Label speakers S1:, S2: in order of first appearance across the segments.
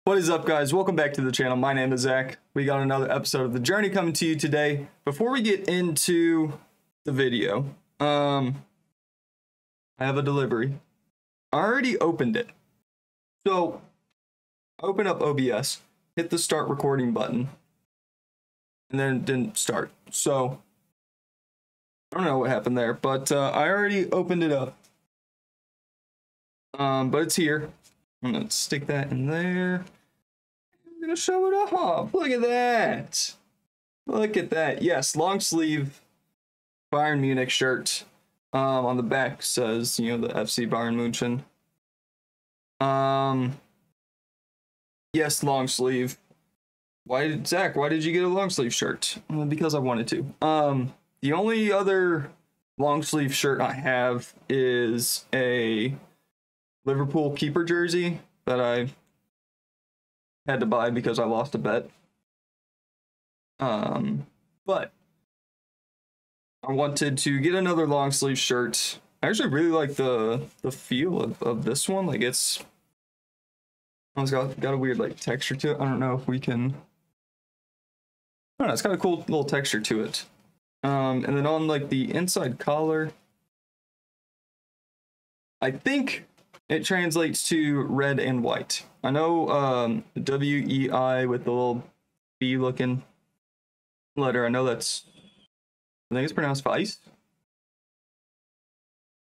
S1: What is up, guys? Welcome back to the channel. My name is Zach. We got another episode of The Journey coming to you today. Before we get into the video, I have a delivery. I already opened it. So, open up OBS, hit the start recording button, and then it didn't start. So, I don't know what happened there, but I already opened it up. But it's here. I'm gonna stick that in there. I'm gonna show it off. Look at that. Look at that. Yes, long sleeve Bayern Munich shirt. On the back says, you know, the FC Bayern Munich. Yes, long sleeve. Zach, why did you get a long sleeve shirt? Because I wanted to. The only other long sleeve shirt I have is a Liverpool keeper jersey that I had to buy because I lost a bet. But I wanted to get another long sleeve shirt. I actually really like the feel of this one. Like it's got a weird like texture to it. I don't know if we can. I don't know. It's got a cool little texture to it. And then on like the inside collar, I think it translates to red and white. I know WEI with the little B looking letter. I know I think it's pronounced Vice.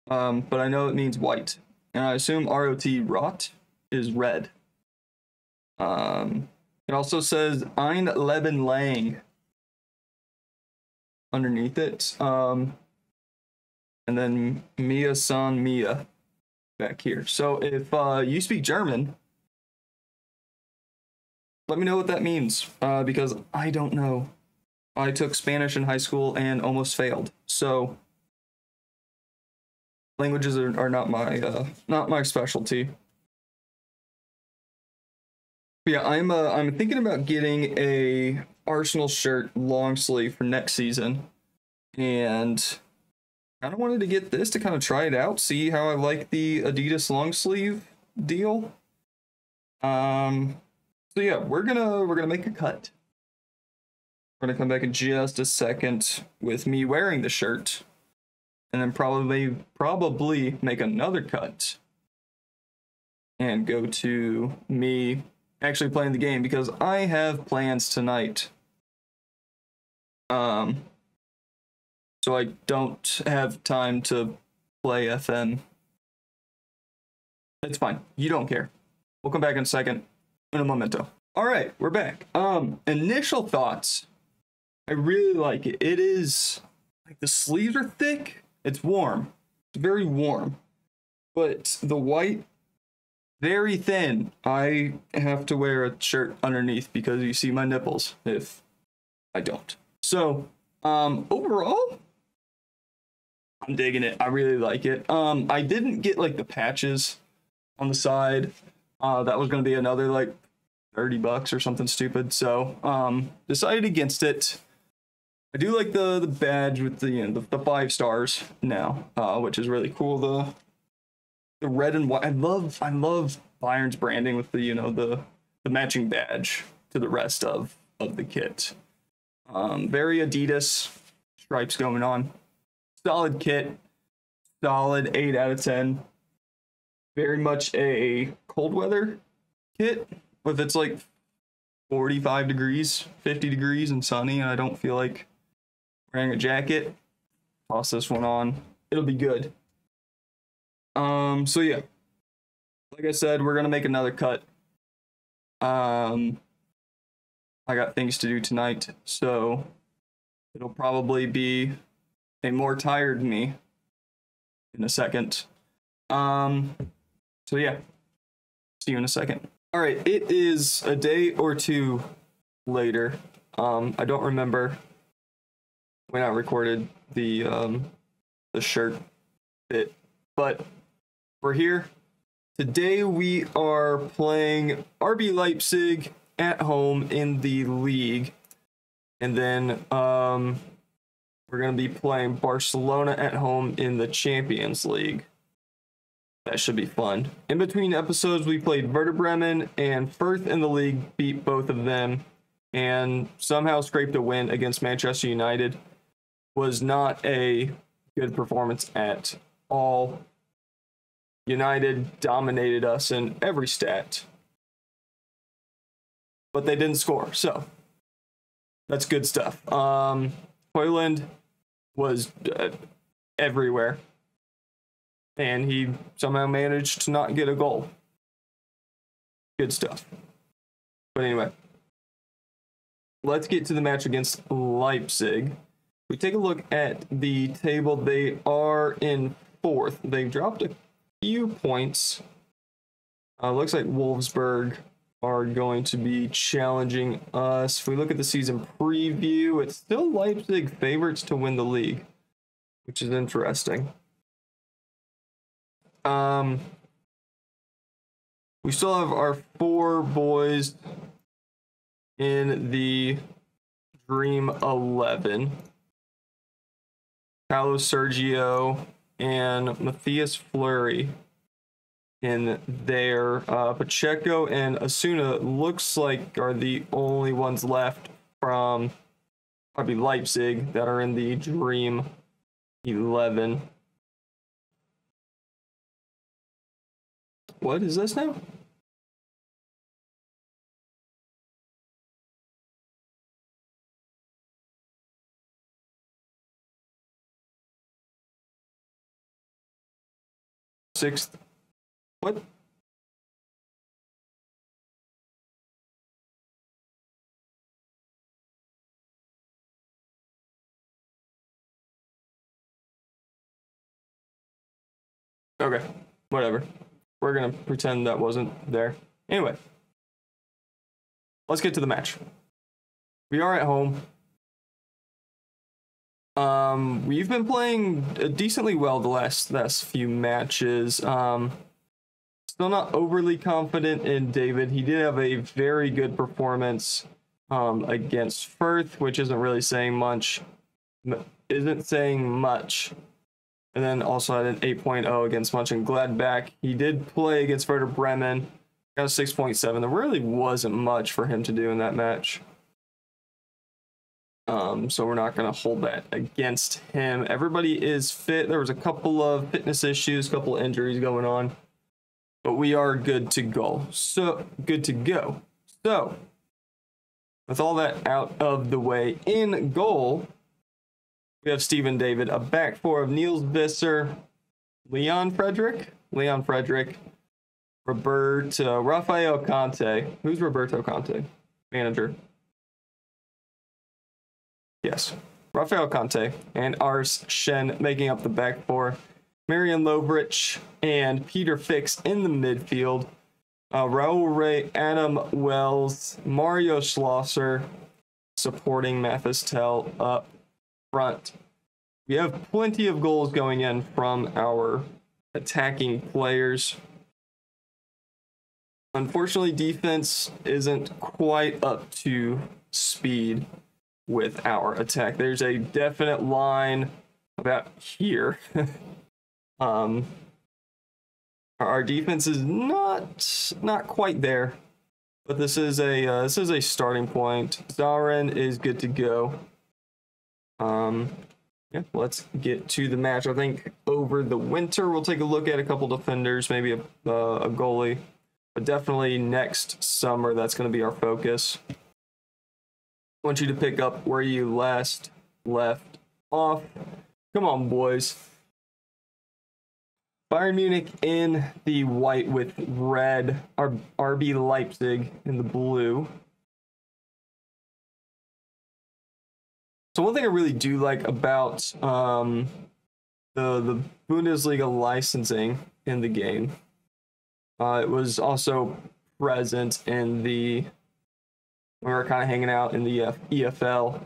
S1: But I know it means white. And I assume ROT, rot, is red. It also says Ein Leben lang underneath it. And then Mia San Mia back here. So if you speak German, let me know what that means, because I don't know. I took Spanish in high school and almost failed. So languages are not my specialty. But yeah, I'm thinking about getting a Arsenal shirt long sleeve for next season, and I kind of wanted to get this to kind of try it out, see how I like the Adidas long sleeve deal. So yeah, we're gonna make a cut. We're gonna come back in just a second with me wearing the shirt, and then probably make another cut and go to me actually playing the game, because I have plans tonight. So I don't have time to play FM. It's fine. You don't care. We'll come back in a second. In a momento. All right, we're back. Initial thoughts. I really like it. It is like the sleeves are thick. It's warm. It's very warm. But the white, very thin. I have to wear a shirt underneath because you see my nipples if I don't. So, overall, I'm digging it. I really like it. I didn't get like the patches on the side. That was going to be another like $30 or something stupid. So, decided against it. I do like the badge with the 5 stars now, which is really cool. The red and white. I love Bayern's branding with the matching badge to the rest of the kit. Very Adidas stripes going on. Solid kit. Solid 8 out of 10. Very much a cold weather kit. If it's like 45 degrees, 50 degrees and sunny, and I don't feel like wearing a jacket, toss this one on. It'll be good. So yeah. Like I said, we're gonna make another cut. I got things to do tonight, so it'll probably be a more tired me in a second. So yeah, see you in a second. All right, it is a day or two later. I don't remember when I recorded the shirt bit, but we're here. Today we are playing RB Leipzig at home in the league, and then we're gonna be playing Barcelona at home in the Champions League. That should be fun. In between episodes, we played Werder Bremen and Firth in the league, beat both of them, and somehow scraped a win against Manchester United. Was not a good performance at all. United dominated us in every stat, but they didn't score, so that's good stuff. Hoyland was everywhere, and he somehow managed to not get a goal. Good stuff. But anyway, let's get to the match against Leipzig. We take a look at the table. They are in fourth. They've dropped a few points. Looks like Wolfsburg are going to be challenging us. If we look at the season preview, it's still Leipzig favorites to win the league, which is interesting. We still have our 4 boys in the Dream 11. Carlos Sergio and Matthias Fleury in there. Pacheco and Asuna looks like are the only ones left from probably Leipzig that are in the Dream 11. What is this now? Sixth. What? Okay, whatever. We're gonna pretend that wasn't there. Anyway, let's get to the match. We are at home. We've been playing decently well the last few matches. Still not overly confident in David. He did have a very good performance against Firth, which isn't really saying much. And then also had an 8.0 against Mönchengladbach. He did play against Werder Bremen. Got a 6.7. There really wasn't much for him to do in that match. So we're not going to hold that against him. Everybody is fit. There was a couple of fitness issues, a couple of injuries going on. But we are good to go. So, with all that out of the way, in goal, we have Steven David, a back 4 of Niels Visser, Leon Frederick, Rafael Conte. Who's Roberto Conte? Manager. Yes, Rafael Conte and Ars Shen making up the back 4. Marian Lovrich and Peter Fix in the midfield. Raul Ray, Adam Wells, Mario Schlosser supporting Mathis Tell up front. We have plenty of goals going in from our attacking players. Unfortunately, defense isn't quite up to speed with our attack. There's a definite line about here. Our defense is not quite there, but this is a starting point. Zarin is good to go. Yeah, let's get to the match. I think over the winter we'll take a look at a couple defenders, maybe a goalie, but definitely next summer that's going to be our focus. I want you to pick up where you last left off. Come on, boys. Bayern Munich in the white with red. RB Leipzig in the blue. So one thing I really do like about the Bundesliga licensing in the game, it was also present in the when we were kind of hanging out in the EFL.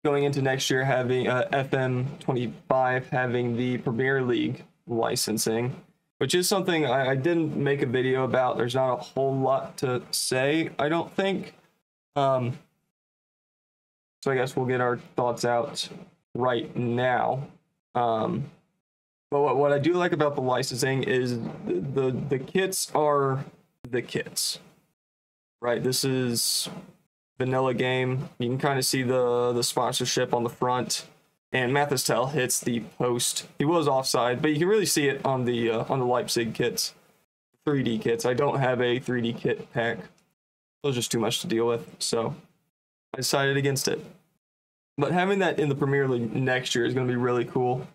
S1: Going into next year, having FM25 having the Premier League licensing, which is something I didn't make a video about. There's not a whole lot to say, I don't think. So I guess we'll get our thoughts out right now. But what I do like about the licensing is the kits are the kits, right? This is vanilla game. You can kind of see the sponsorship on the front, and Mathis Tell hits the post. He was offside, but you can really see it on the Leipzig kits, 3D kits. I don't have a 3D kit pack. It was just too much to deal with, so I decided against it. But having that in the Premier League next year is going to be really cool.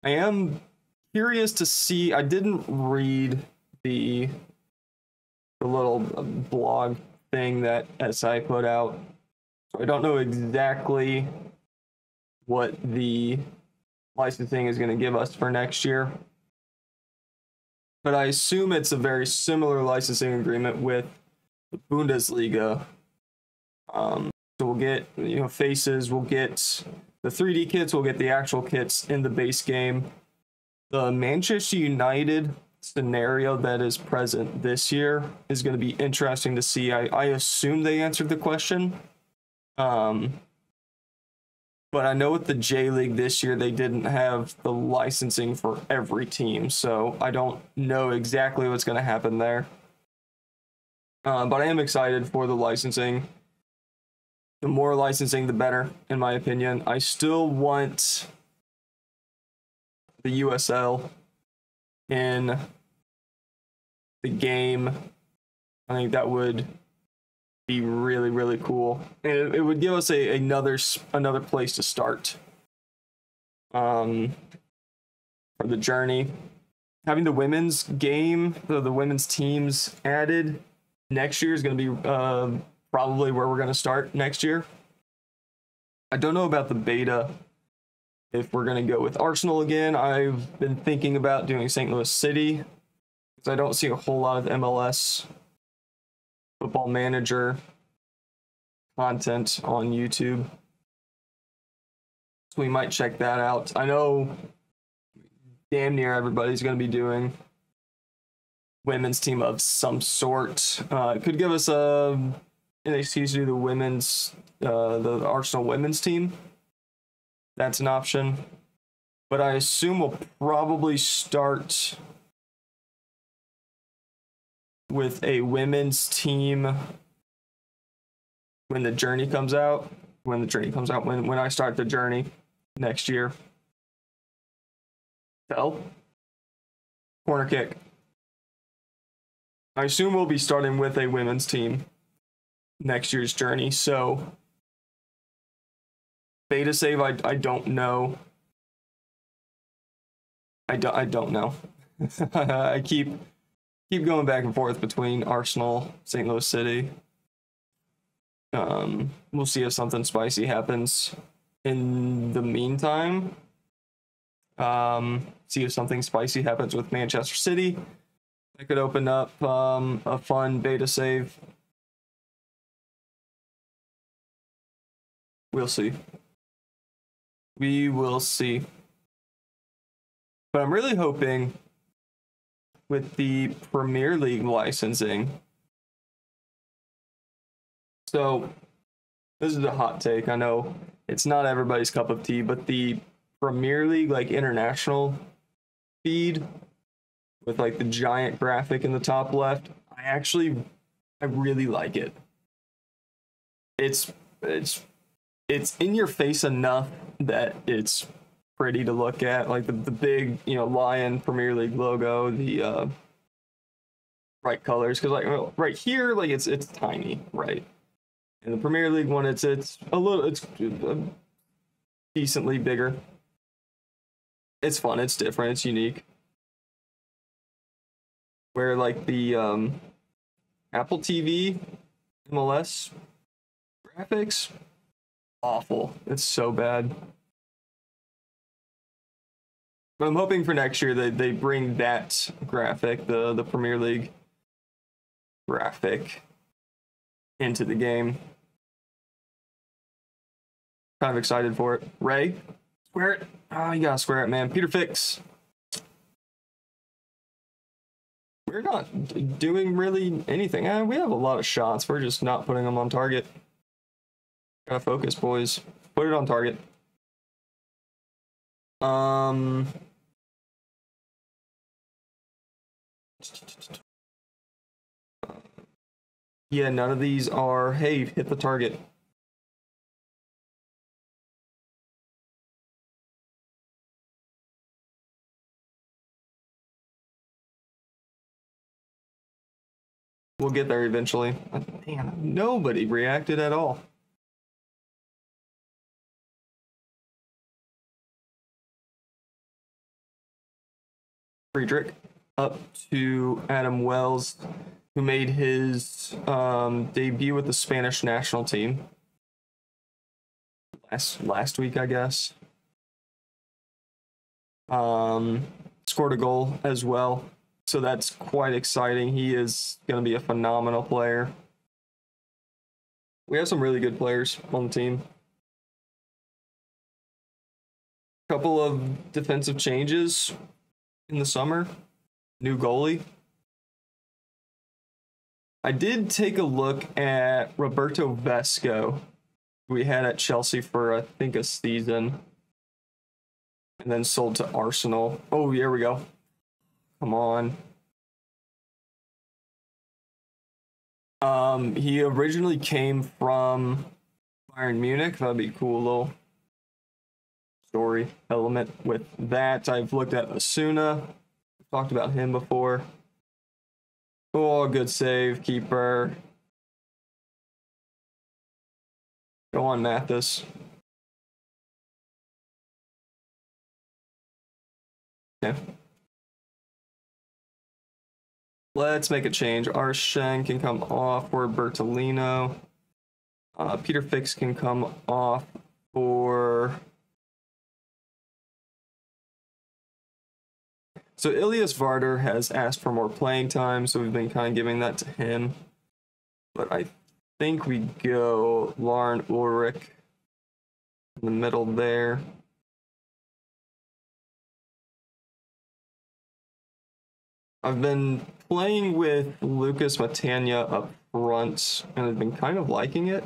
S1: I am curious to see. I didn't read the little blog thing that SI put out, so I don't know exactly what the licensing is going to give us for next year. But I assume it's a very similar licensing agreement with the Bundesliga. So we'll get, faces, we'll get the 3D kits, we'll get the actual kits in the base game. The Manchester United scenario that is present this year is going to be interesting to see. I assume they answered the question. But I know with the J League this year, they didn't have the licensing for every team, so I don't know exactly what's going to happen there. But I am excited for the licensing. The more licensing, the better, in my opinion. I still want the USL in the game. I think that would be really, really cool. And it would give us another place to start for the journey. Having the women's game, the women's teams added next year is going to be probably where we're going to start next year. I don't know about the beta, if we're going to go with Arsenal again. I've been thinking about doing St. Louis City, because I don't see a whole lot of MLS Football Manager content on YouTube. So we might check that out. I know damn near everybody's going to be doing women's team of some sort. It could give us an excuse to do the women's, the Arsenal women's team. That's an option. But I assume we'll probably start with a women's team when the journey comes out. When I start the journey next year. Corner kick. I assume we'll be starting with a women's team next year's journey, so beta save, I don't know. I don't know. I keep going back and forth between Arsenal, St. Louis City. We'll see if something spicy happens in the meantime. See if something spicy happens with Manchester City. That could open up a fun beta save. We'll see. We will see. But I'm really hoping with the Premier League licensing. So this is a hot take. I know it's not everybody's cup of tea, but the Premier League, like international feed with like the giant graphic in the top left, I really like it. It's in your face enough that it's pretty to look at, like the big, Lion Premier League logo, the bright colors, because like right here, like it's tiny, right? And the Premier League one, it's decently bigger. It's fun, it's different, it's unique. Where like the Apple TV MLS graphics, awful. It's so bad. But I'm hoping for next year that they bring that graphic, the Premier League graphic, into the game. Kind of excited for it. Ray, square it. Oh, you gotta square it, man. Peter Fix. We're not doing really anything. We have a lot of shots. We're just not putting them on target. Gotta focus, boys. Put it on target. Yeah, none of these are, hey, hit the target. We'll get there eventually. Man, nobody reacted at all. Friedrich up to Adam Wells, who made his debut with the Spanish national team last week, I guess. Scored a goal as well, so that's quite exciting. He is going to be a phenomenal player. We have some really good players on the team. Couple of defensive changes in the summer. New goalie. I did take a look at Roberto Vesco, who we had at Chelsea for, I think, a season, and then sold to Arsenal. Oh, here we go. Come on. He originally came from Bayern Munich. That'd be a cool little story element with that. I've looked at Osuna. We've talked about him before. Oh, good save, keeper. Go on, Mathis. Okay. Let's make a change. Arshen can come off for Bertolino. Peter Fix can come off for... So Ilias Varder has asked for more playing time, so we've been kind of giving that to him. But I think we go Lauren Ulrich in the middle there. I've been playing with Lucas Matania up front, and I've been kind of liking it.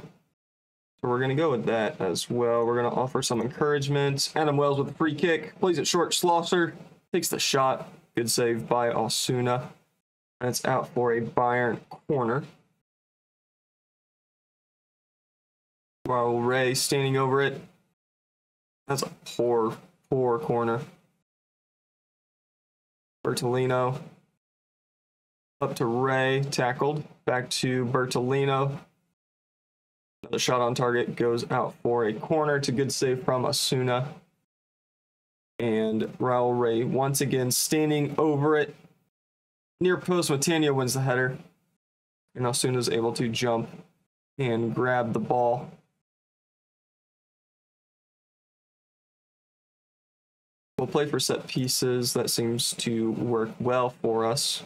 S1: So we're going to go with that as well. We're going to offer some encouragement. Adam Wells with a free kick. Plays it short. Schlosser takes the shot. Good save by Osuna. And it's out for a Bayern corner. While Ray standing over it. That's a poor corner. Bertolino. Up to Ray, tackled. Back to Bertolino. Another shot on target goes out for a corner. It's a good save from Osuna. And Raul Ray once again standing over it. Near post, Matania wins the header. And Osuna is able to jump and grab the ball. We'll play for set pieces. That seems to work well for us.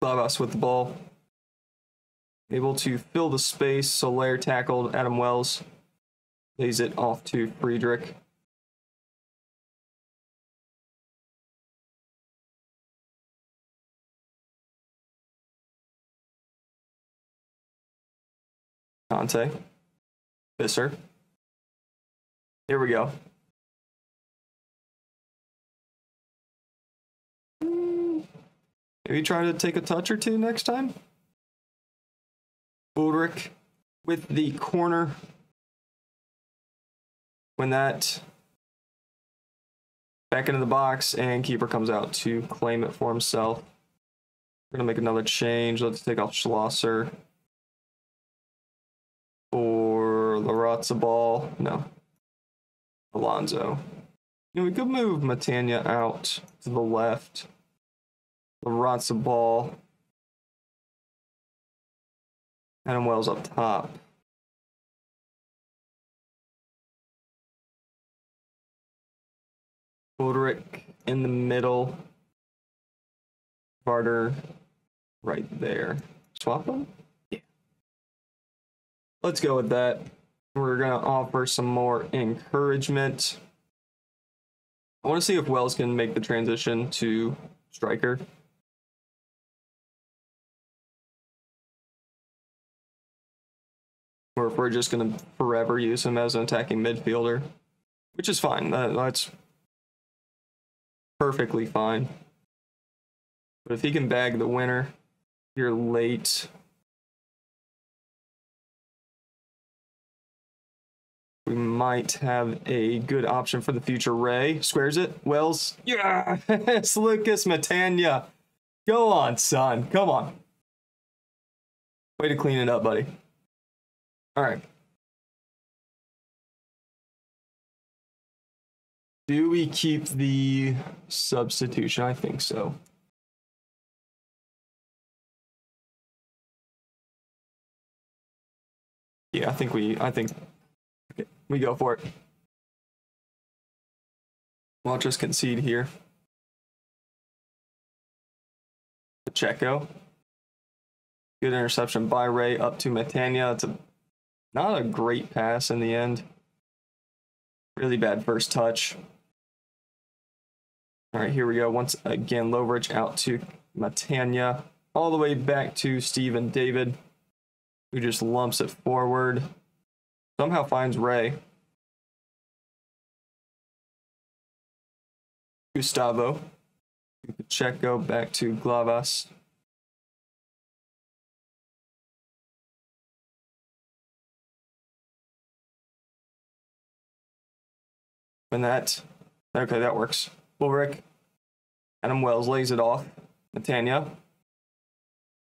S1: Babas with the ball. Able to fill the space. Soler tackled. Adam Wells lays it off to Friedrich. Conte. Visser. Here we go. Maybe try to take a touch or two next time. Ulrich with the corner. When that back into the box, and keeper comes out to claim it for himself. We're going to make another change. Let's take off Schlosser. Or Larazza ball. No. Alonso. You know, we could move Matania out to the left. Larazza ball. Adam Wells up top. Ulrich in the middle. Varder right there. Swap them? Yeah. Let's go with that. We're going to offer some more encouragement. I want to see if Wells can make the transition to striker. Or if we're just going to forever use him as an attacking midfielder, which is fine. That's perfectly fine. But if he can bag the winner here late, we might have a good option for the future. Ray squares it. Wells. Yes, Lucas Matania. Go on, son. Come on. Way to clean it up, buddy. All right. Do we keep the substitution? I think so. Yeah, I think we go for it. We'll just concede here. Pacheco. Good interception by Ray up to Matania. It's not a great pass in the end. Really bad first touch. All right, here we go. Once again, Loveridge out to Matania. All the way back to Steven David, who just lumps it forward. Somehow finds Ray. Gustavo. Pacheco back to Glavas. And that, okay, that works. Ulrich. Adam Wells lays it off. Matania.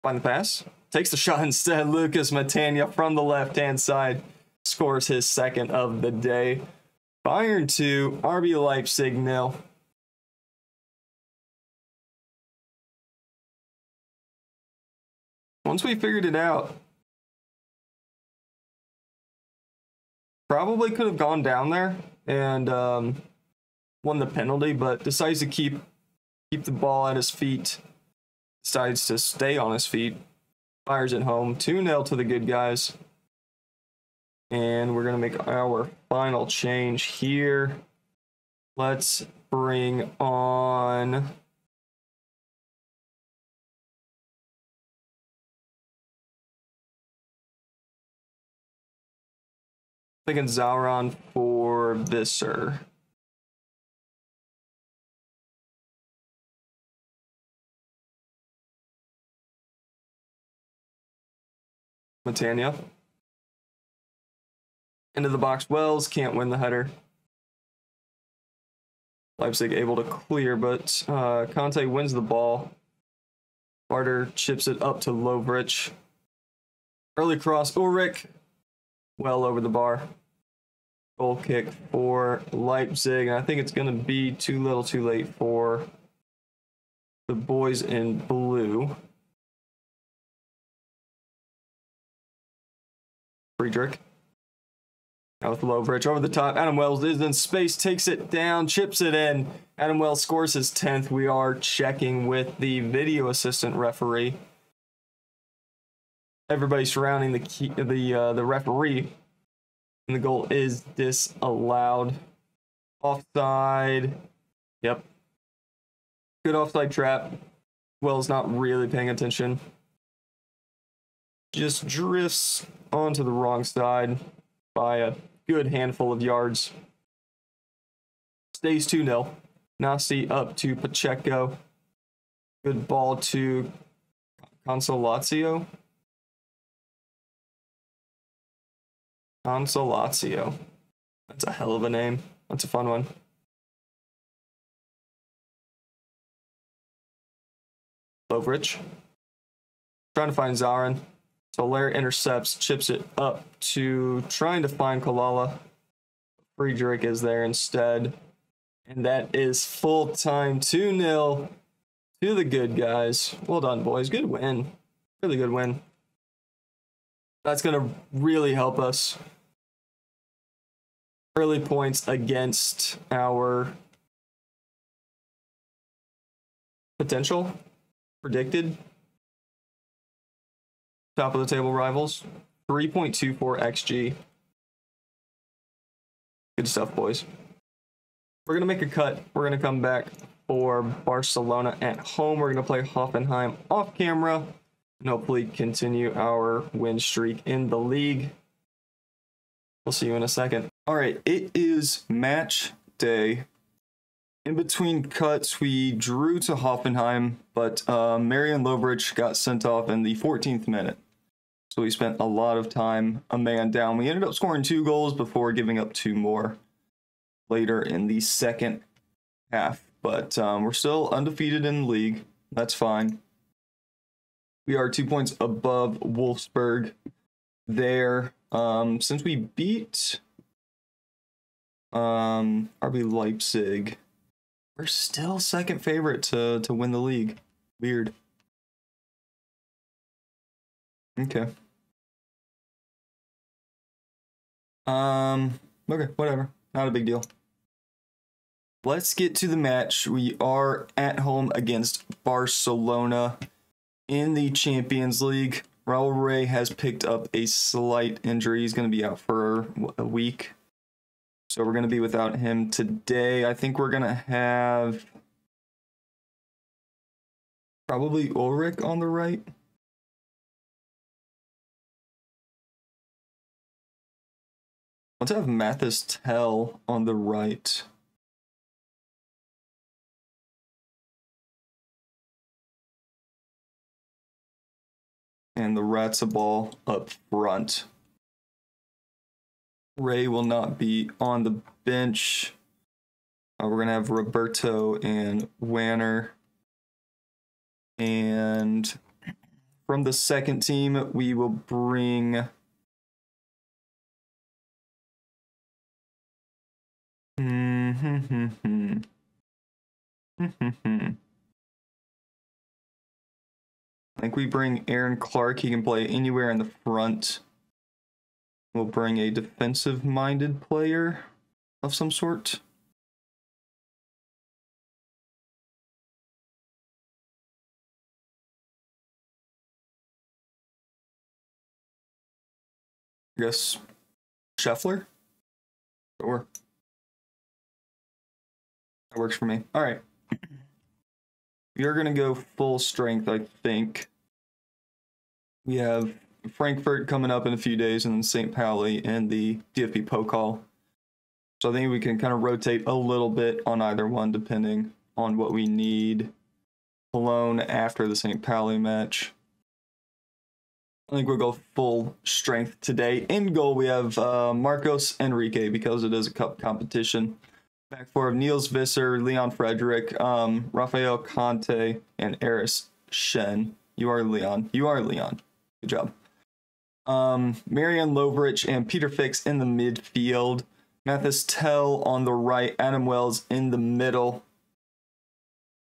S1: Find the pass. Takes the shot instead. Lucas Matania from the left-hand side scores his second of the day. Bayern 2, RB Leipzig 0. Once we figured it out, probably could have gone down there and won the penalty, but decides to keep the ball at his feet. Decides to stay on his feet. Fires it home. 2-0 to the good guys. And we're going to make our final change here. Let's bring on... thinking Zauron for Visser. Matania. Into the box. Wells can't win the header. Leipzig able to clear, but Conte wins the ball. Barter chips it up to Lovrich. Early cross. Ulrich. Well over the bar. Goal kick for Leipzig. And I think it's going to be too little too late for the boys in blue. Friedrich. Now with Lovrich over the top. Adam Wells is in space, takes it down, chips it in. Adam Wells scores his 10th. We are checking with the video assistant referee. Everybody surrounding the referee. And the goal is disallowed. Offside. Yep. Good offside trap. Wells not really paying attention. Just drifts onto the wrong side by a good handful of yards. Stays 2-0. Nasi up to Pacheco. Good ball to Consolatio. Consolatio. That's a hell of a name. That's a fun one. Lovrich. Trying to find Zarin. Soler intercepts, chips it up to trying to find Kalala. Friedrich is there instead. And that is full time. 2-0 to the good guys. Well done, boys. Good win. Really good win. That's going to really help us. Early points against our potential predicted top of the table rivals. 3.24 XG. Good stuff, boys. We're going to make a cut. We're going to come back for Barcelona at home. We're going to play Hoffenheim off camera and hopefully continue our win streak in the league. We'll see you in a second. All right, it is match day In between cuts, we drew to Hoffenheim, but Marian Lovric got sent off in the 14th minute. So we spent a lot of time a man down. We ended up scoring 2 goals before giving up 2 more later in the second half. But we're still undefeated in the league. That's fine. We are 2 points above Wolfsburg there. Since we beat RB Leipzig, we're still second favorite to win the league. Weird. Okay. Okay, whatever. Not a big deal. Let's get to the match. We are at home against Barcelona in the Champions League. Raul Rey has picked up a slight injury. He's going to be out for a week. So we're going to be without him today. I think we're going to have probably Ulrich on the right. Let's have Mathis Tell on the right. And the Ratzabal up front. Ray will not be on the bench. We're going to have Roberto and Wanner. And from the second team, we will bring... I think we bring Aaron Clark. He can play anywhere in the front. We'll bring a defensive-minded player of some sort. I guess Scheffler? Sure. That works for me. All right. We are going to go full strength, I think. We have Frankfurt coming up in a few days, and then St. Pauli and the DFB Pokal. So I think we can kind of rotate a little bit on either one, depending on what we need. Cologne after the St. Pauli match. I think we'll go full strength today. In goal, we have Marcos Enrique, because it is a cup competition. Back four of Niels Visser, Leon Frederick, Rafael Conte, and Eris Shen. You are Leon. You are Leon. Good job. Marian Lovric and Peter Fix in the midfield. Mathis Tell on the right. Adam Wells in the middle.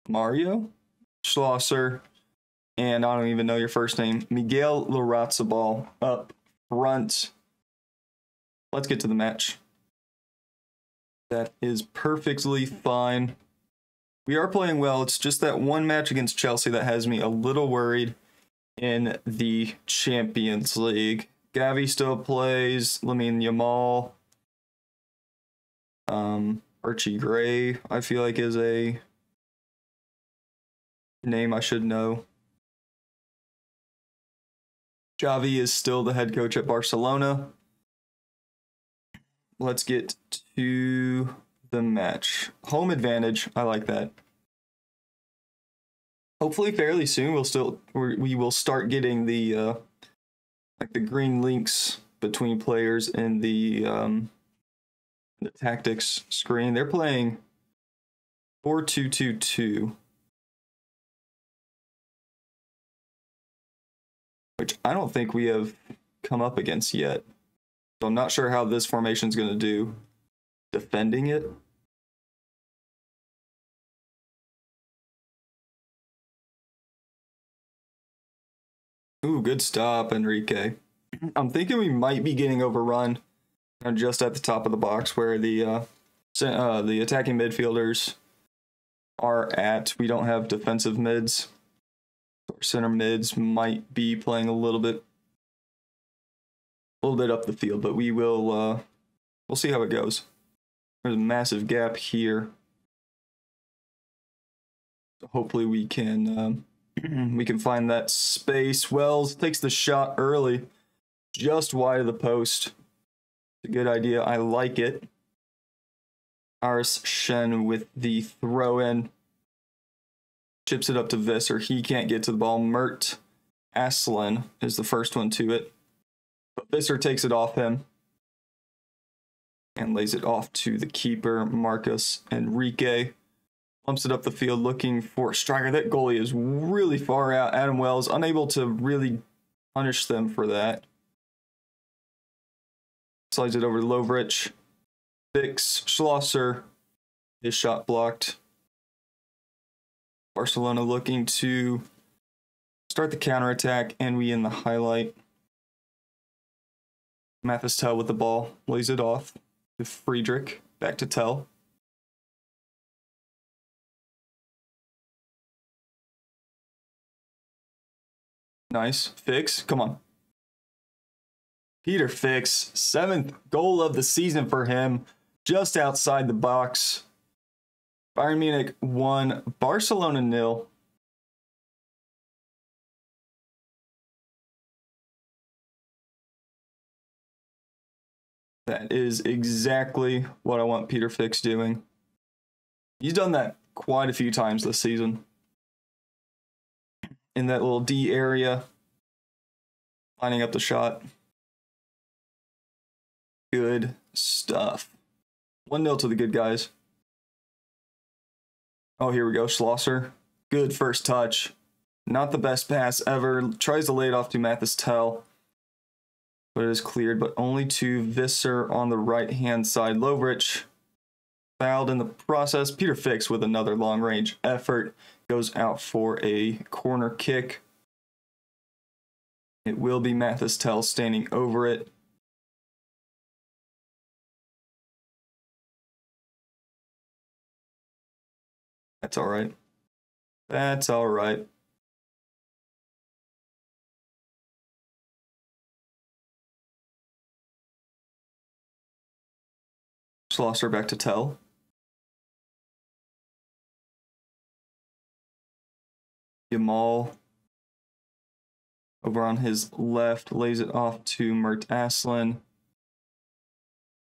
S1: Mario Schlosser. And I don't even know your first name. Miguel Larrazabal up front. Let's get to the match. That is perfectly fine. We are playing well. It's just that one match against Chelsea that has me a little worried in the Champions League. Gavi still plays. Lamine Yamal. Archie Gray, I feel like, is a name I should know. Xavi is still the head coach at Barcelona. Let's get to the match. Home advantage. I like that. Hopefully fairly soon we will start getting the like the green links between players in the tactics screen. They're playing 4-2-2-2, which I don't think we have come up against yet. So I'm not sure how this formation is going to do defending it. Ooh, good stop, Enrique. I'm thinking we might be getting overrun just at the top of the box where the attacking midfielders are at. We don't have defensive mids. Our center mids might be playing a little bit up the field, but we will we'll see how it goes. There's a massive gap here. So hopefully we can we can find that space. Wells takes the shot early, just wide of the post. It's a good idea. I like it. Aris Shen with the throw in. Chips it up to Visser. He can't get to the ball. Mert Aslan is the first one to it. But Visser takes it off him and lays it off to the keeper, Marcus Enrique. Pumps it up the field looking for a striker. That goalie is really far out. Adam Wells unable to really punish them for that. Slides it over to Lovrich. Fix Schlosser. His shot blocked. Barcelona looking to start the counterattack, and we in the highlight. Mathis Tell with the ball. Lays it off to Friedrich. Back to Tell. Nice. Fix. Come on. Peter Fix. 7th goal of the season for him. Just outside the box. Bayern Munich 1, Barcelona 0. That is exactly what I want Peter Fix doing. He's done that quite a few times this season. In that little D area. Lining up the shot. Good stuff. 1-0 to the good guys. Oh, here we go. Schlosser. Good first touch. Not the best pass ever. Tries to lay it off to Mathis Tell. But it is cleared, but only to Visser on the right-hand side. Lovrich fouled in the process. Peter Fix with another long-range effort. Goes out for a corner kick. It will be Mathis Tell standing over it. That's all right. That's all right. Schlosser back to Tell. Yamal over on his left lays it off to Mert Aslan.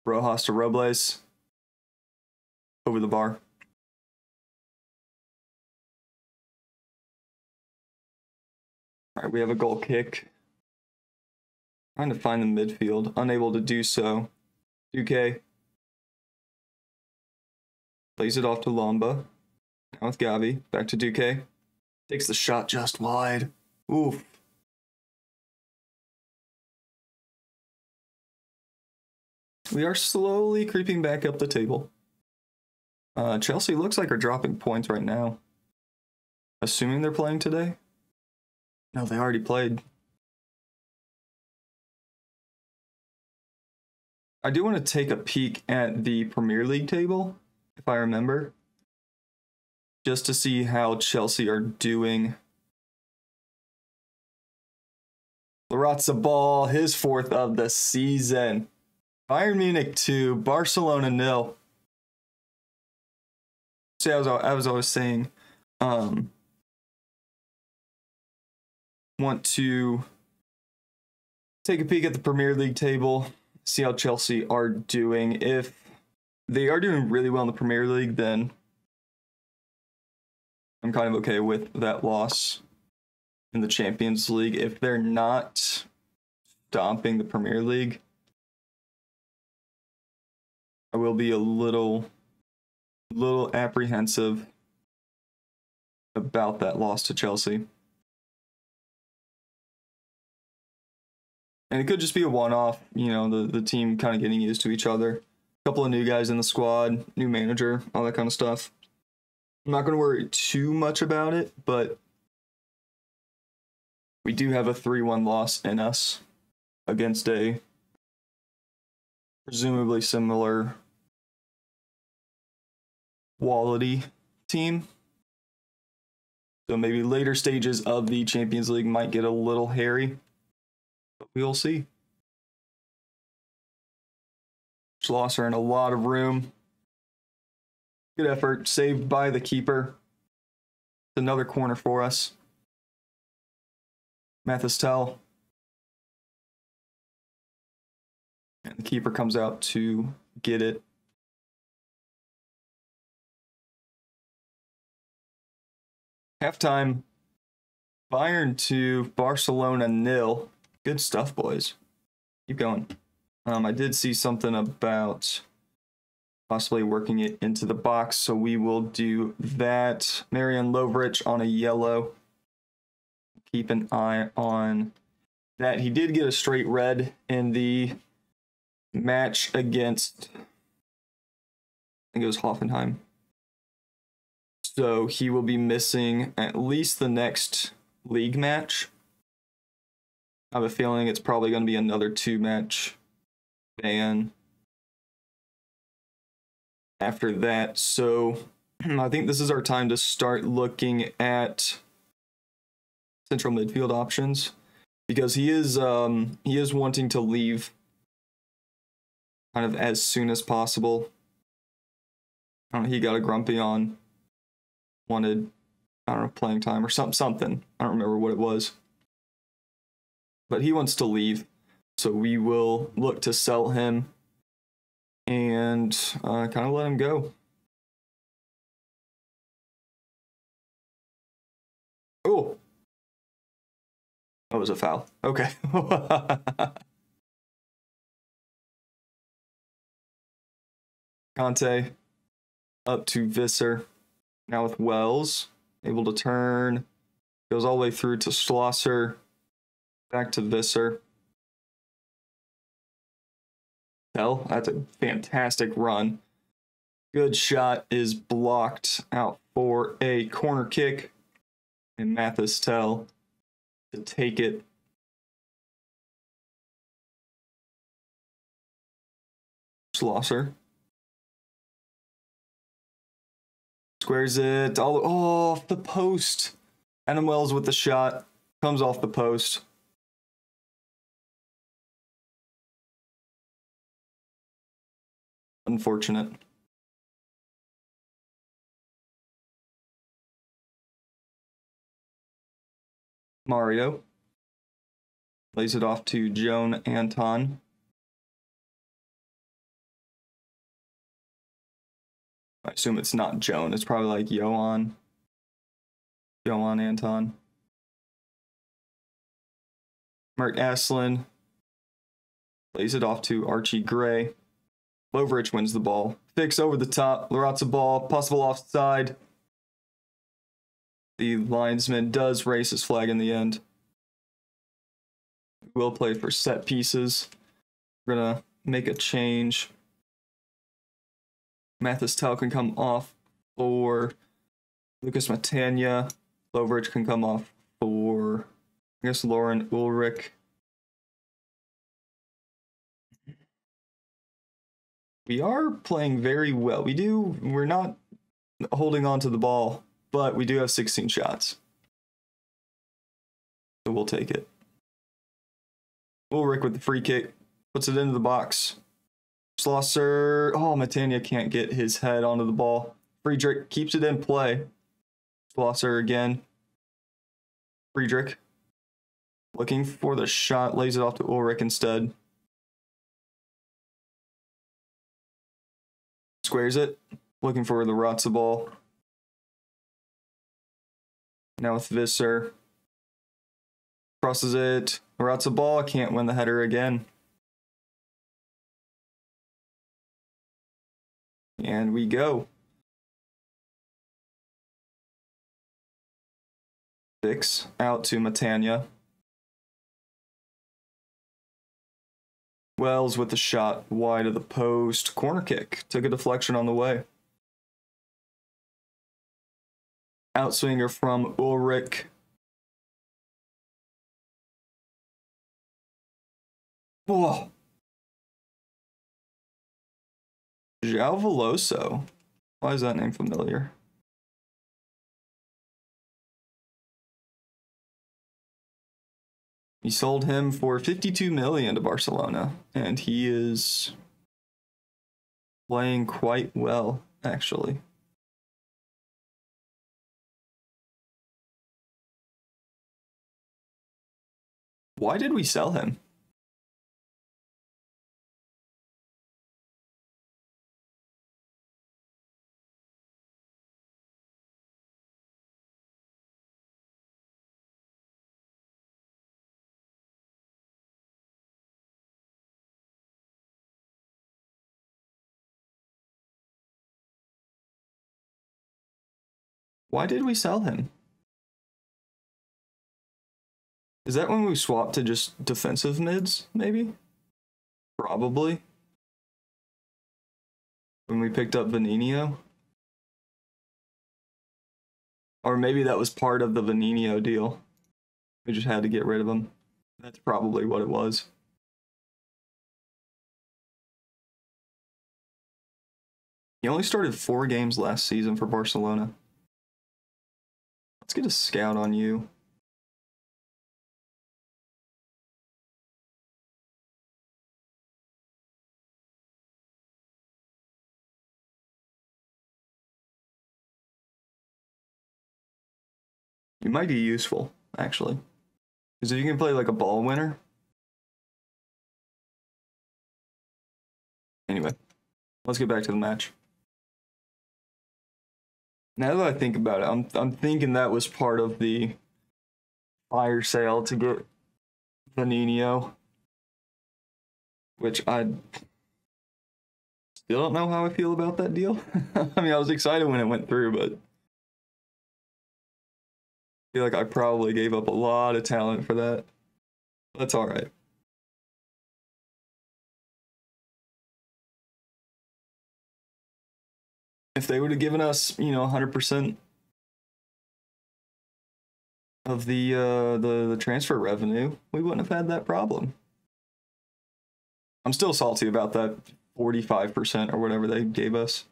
S1: Rojas to Robles. Over the bar. All right, we have a goal kick. Trying to find the midfield. Unable to do so. Duque. Lays it off to Lomba. Now with Gavi. Back to Duque. Takes the shot just wide. Oof. We are slowly creeping back up the table. Chelsea looks like are dropping points right now. Assuming they're playing today. No, they already played. I do want to take a peek at the Premier League table, if I remember. Just to see how Chelsea are doing. Larazza ball, his 4th of the season. Bayern Munich 2, Barcelona 0. See, I was always saying, want to take a peek at the Premier League table, see how Chelsea are doing. If they are doing really well in the Premier League, then I'm kind of okay with that loss in the Champions League. If they're not stomping the Premier League, I will be a little apprehensive about that loss to Chelsea. And it could just be a one-off, you know, the team kind of getting used to each other. A couple of new guys in the squad, new manager, all that kind of stuff. I'm not going to worry too much about it, but we do have a 3-1 loss in us against a presumably similar quality team. So maybe later stages of the Champions League might get a little hairy. But we will see. Schlosser in a lot of room. Good effort. Saved by the keeper. Another corner for us. Mathis Tell. And the keeper comes out to get it. Halftime, Bayern 2, Barcelona 0. Good stuff, boys. Keep going. I did see something about possibly working it into the box, so we will do that. Marian Lovrich on a yellow. Keep an eye on that. He did get a straight red in the match against, I think it was Hoffenheim. So he will be missing at least the next league match. I have a feeling it's probably going to be another 2-match ban after that. So I think this is our time to start looking at central midfield options, because he is wanting to leave kind of as soon as possible. I don't know, he got a grumpy on, wanted, I don't know, playing time or something. I don't remember what it was. But he wants to leave, so we will look to sell him and kind of let him go. Oh, that was a foul. Okay. Conte up to Visser. Now with Wells, able to turn. Goes all the way through to Schlosser. Back to Visser. Tell, that's a fantastic run. Good shot is blocked out for a corner kick. And Mathis Tell to take it. Schlosser. Squares it all off the post. Adam Wells with the shot. Comes off the post. Unfortunate. Mario lays it off to Joan Anton. I assume it's not Joan. It's probably like Johan Anton. Mert Aslan lays it off to Archie Gray. Lovrich wins the ball. Fix over the top. Larazza ball. Possible offside. The linesman does raise his flag in the end. We'll play for set pieces. We're going to make a change. Mathis Tell can come off for Lucas Matania. Lovrich can come off for, I guess, Lauren Ulrich. We are playing very well. We're not holding on to the ball, but we do have 16 shots. So we'll take it. Ulrich with the free kick. Puts it into the box. Schlosser. Oh, Matania can't get his head onto the ball. Friedrich keeps it in play. Schlosser again. Friedrich. Looking for the shot. Lays it off to Ulrich instead. Squares it. Looking for the Ratza ball. Now with Visser. Crosses it. Ratza ball. Can't win the header again. And we go. Fix out to Matania. Wells with the shot wide of the post. Corner kick. Took a deflection on the way. Outswinger from Ulrich. Whoa. João Veloso. Why is that name familiar? He sold him for 52 million to Barcelona, and he is playing quite well, actually. Why did we sell him? Why did we sell him? Is that when we swapped to just defensive mids, maybe? Probably. When we picked up Vanino? Or maybe that was part of the Vanino deal. We just had to get rid of him. That's probably what it was. He only started 4 games last season for Barcelona. Let's get a scout on you. You might be useful, actually. Because if you can play like a ball winner. Anyway, let's get back to the match. Now that I think about it, I'm thinking that was part of the fire sale to get Vanino, which I still don't know how I feel about that deal. I mean, I was excited when it went through, but I feel like I probably gave up a lot of talent for that. That's all right. If they would have given us, 100% of the transfer revenue, we wouldn't have had that problem. I'm still salty about that 45% or whatever they gave us.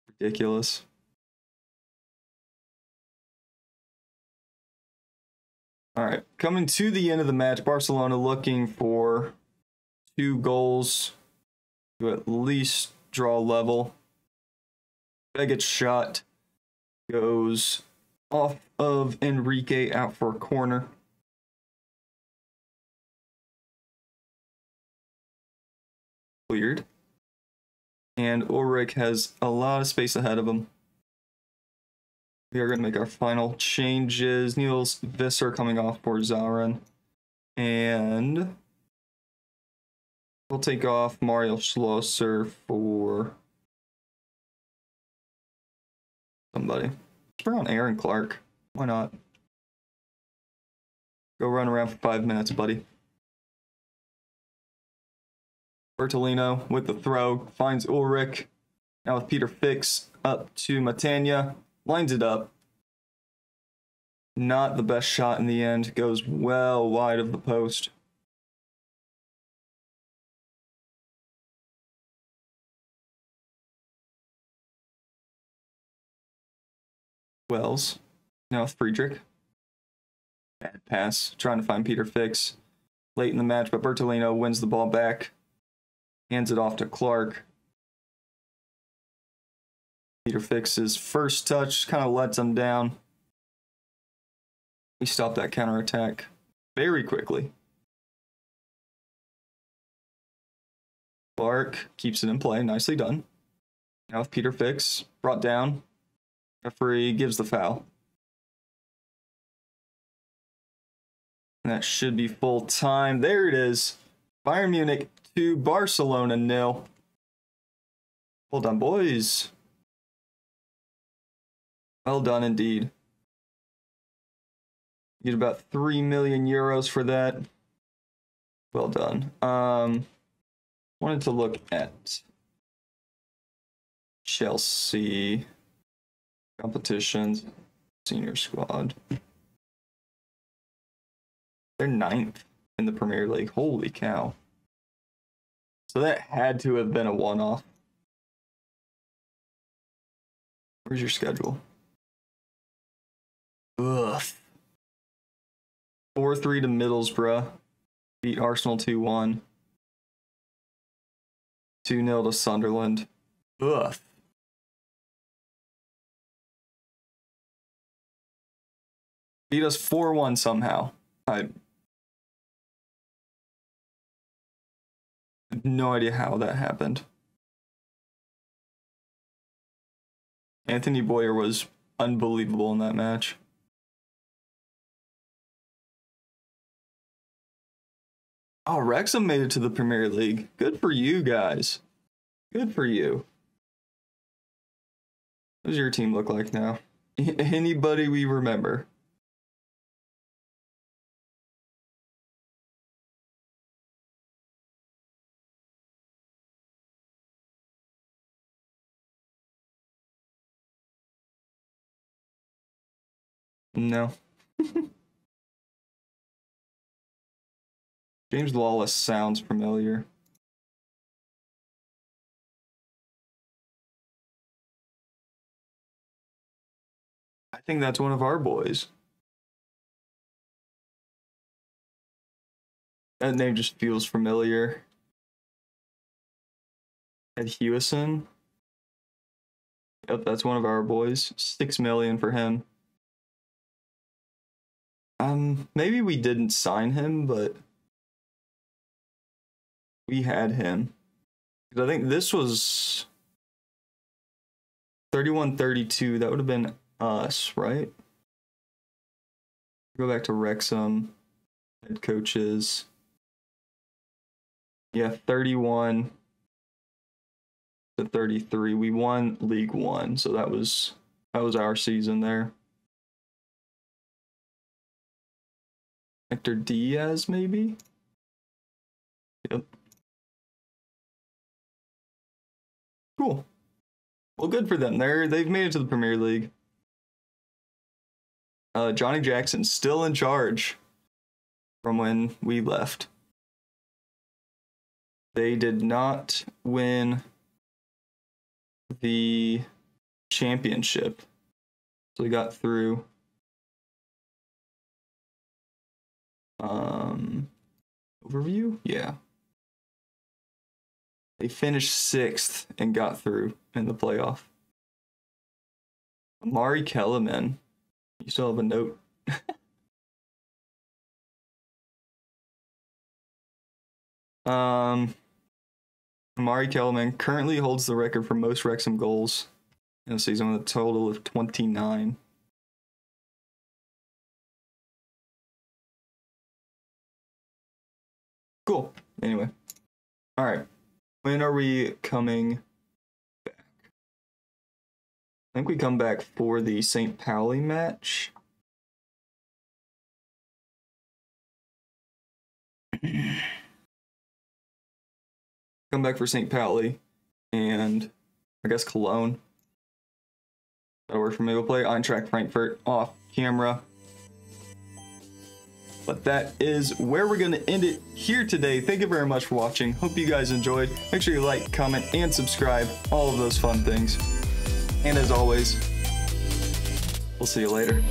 S1: Ridiculous. All right, coming to the end of the match, Barcelona looking for 2 goals to at least draw level. Begit's shot goes off of Enrique out for a corner. Cleared. And Ulrich has a lot of space ahead of him. We are going to make our final changes. Niels Visser coming off for Zaran. And we'll take off Mario Schlosser for somebody. Let's bring on Aaron Clark. Why not? Go run around for 5 minutes, buddy. Bertolino with the throw. Finds Ulrich. Now with Peter Fix up to Matania. Lines it up. Not the best shot in the end. Goes well wide of the post. Wells. Now with Friedrich. Bad pass. Trying to find Peter Fix. Late in the match, but Bertolino wins the ball back. Hands it off to Clark. Peter Fix's first touch kind of lets him down. We stop that counterattack very quickly. Clark keeps it in play. Nicely done. Now with Peter Fix brought down. Referee gives the foul. And that should be full time. There it is. Bayern Munich 2, Barcelona 0. Well done, boys. Well done indeed. You get about 3 million euros for that. Well done. Wanted to look at Chelsea competitions, senior squad. They're 9th in the Premier League. Holy cow. So that had to have been a one-off. Where's your schedule? Ugh. 4-3 to Middlesbrough. Beat Arsenal 2-1. 2-0 to Sunderland. Ugh. Beat us 4-1 somehow. I have no idea how that happened. Anthony Boyer was unbelievable in that match. Oh, Wrexham made it to the Premier League. Good for you guys. Good for you. What does your team look like now? Anybody we remember? No. James Lawless sounds familiar. I think that's one of our boys. That name just feels familiar. Ed Hewison. Yep, that's one of our boys. 6 million for him. Maybe we didn't sign him, but we had him. I think this was 31-32. That would have been us, right? Go back to Wrexham. Head coaches. Yeah, 31 to 33. We won League One, so that was our season there. Hector Diaz, maybe? Yep. Cool. Well, good for them. They've made it to the Premier League. Johnny Jackson's still in charge from when we left. They did not win the championship, so they got through. Overview? Yeah. They finished 6th and got through in the playoff. Amari Kellerman. You still have a note? Amari Kellerman currently holds the record for most Wrexham goals in a season with a total of 29. Cool. Anyway. All right. When are we coming back? I think we come back for the St. Pauli match. Come back for St. Pauli and I guess Cologne. That'll work for me. We'll play Eintracht Frankfurt off camera. But that is where we're going to end it here today. Thank you very much for watching. Hope you guys enjoyed. Make sure you like, comment, and subscribe. All of those fun things. And as always, we'll see you later.